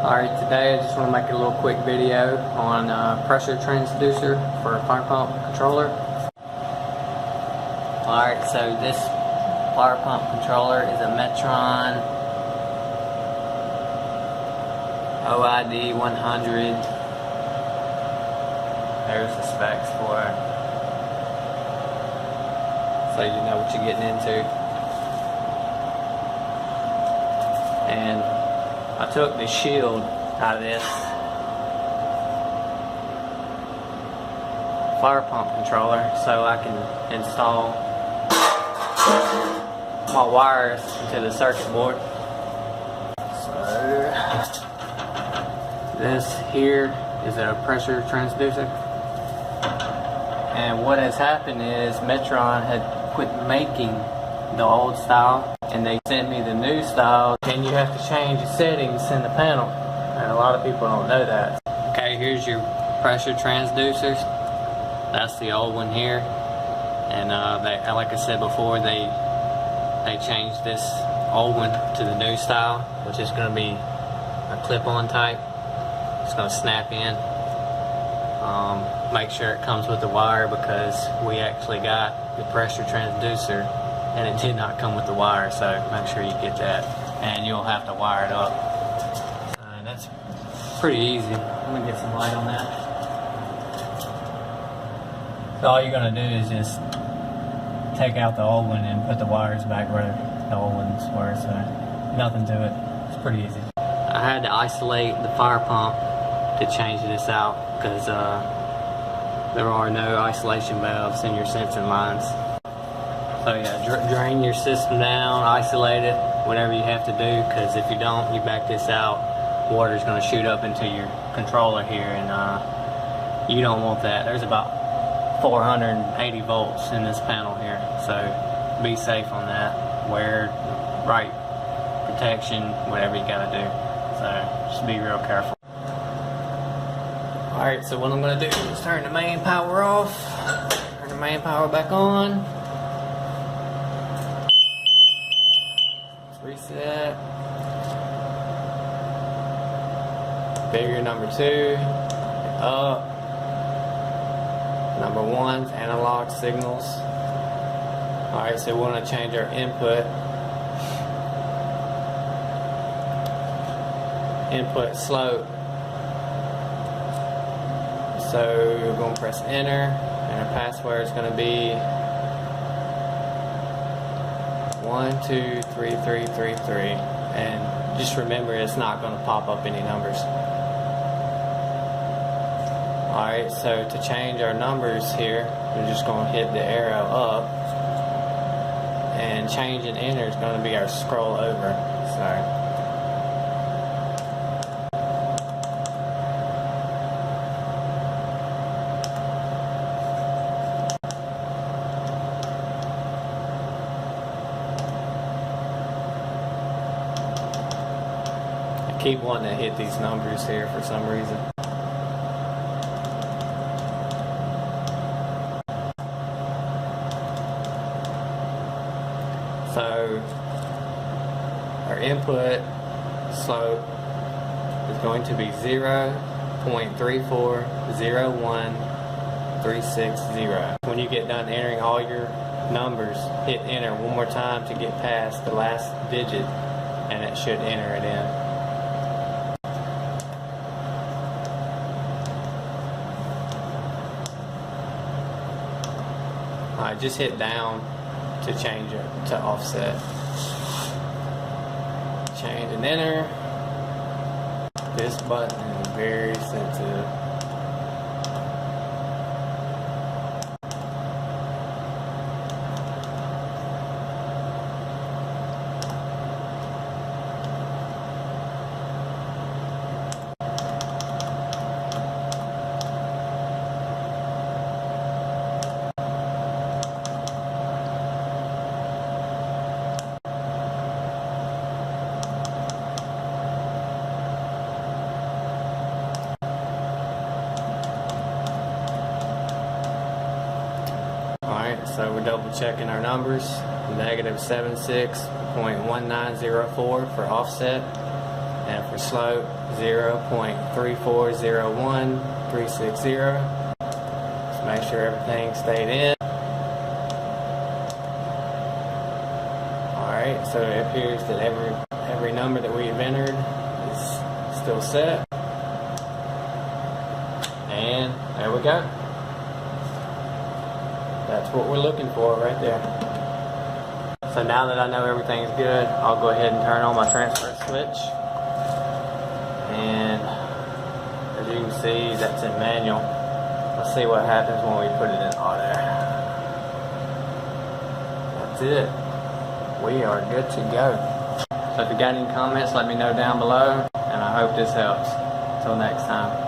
Alright, today I just want to make a little quick video on pressure transducer for a fire pump controller. Alright, so this fire pump controller is a Metron OID 100. There's the specs for it, so you know what you're getting into. And I took the shield out of this fire pump controller so I can install my wires into the circuit board. So this here is a pressure transducer, and what has happened is Metron had quit making the old style and they sent me the new style, and you have to change the settings in the panel, and a lot of people don't know that. Okay, here's your pressure transducers. That's the old one here, and like I said before, they changed this old one to the new style, which is going to be a clip-on type. It's going to snap in. Make sure it comes with the wire, because we actually got the pressure transducer and it did not come with the wire, so make sure you get that, and you'll have to wire it up. That's pretty easy. Let me get some light on that. So all you're going to do is just take out the old one and put the wires back where the old ones were, so nothing to it. It's pretty easy. I had to isolate the fire pump to change this out, because there are no isolation valves in your sensing lines. So yeah, drain your system down, isolate it, whatever you have to do, because if you don't, you back this out, water's going to shoot up into your controller here, and you don't want that. There's about 480 volts in this panel here, so be safe on that. Wear right protection, whatever you got to do. So just be real careful. Alright, so what I'm going to do is turn the main power off, turn the main power back on. Reset. Figure number 2 up. Number 1's analog signals. Alright, so we want to change our input slope. So we're going to press enter, and our password is going to be 123333, and just remember, it's not going to pop up any numbers. Alright, so to change our numbers here, we're just going to hit the arrow up, and change and enter is going to be our scroll over. So keep wanting to hit these numbers here for some reason. So our input slope is going to be 0.3401360. When you get done entering all your numbers, hit enter one more time to get past the last digit, and it should enter it in. Alright, just hit down to change it to offset. Change and enter. This button is very sensitive. So we're double checking our numbers. -76.1904 for offset, and for slope 0.3401360. Just make sure everything stayed in. Alright, so it appears that every number that we've entered is still set. And there we go. That's what we're looking for right there. So now that I know everything's good, I'll go ahead and turn on my transfer switch. And as you can see, that's in manual. Let's see what happens when we put it in auto. That's it. We are good to go. So if you got any comments, let me know down below. And I hope this helps. Until next time.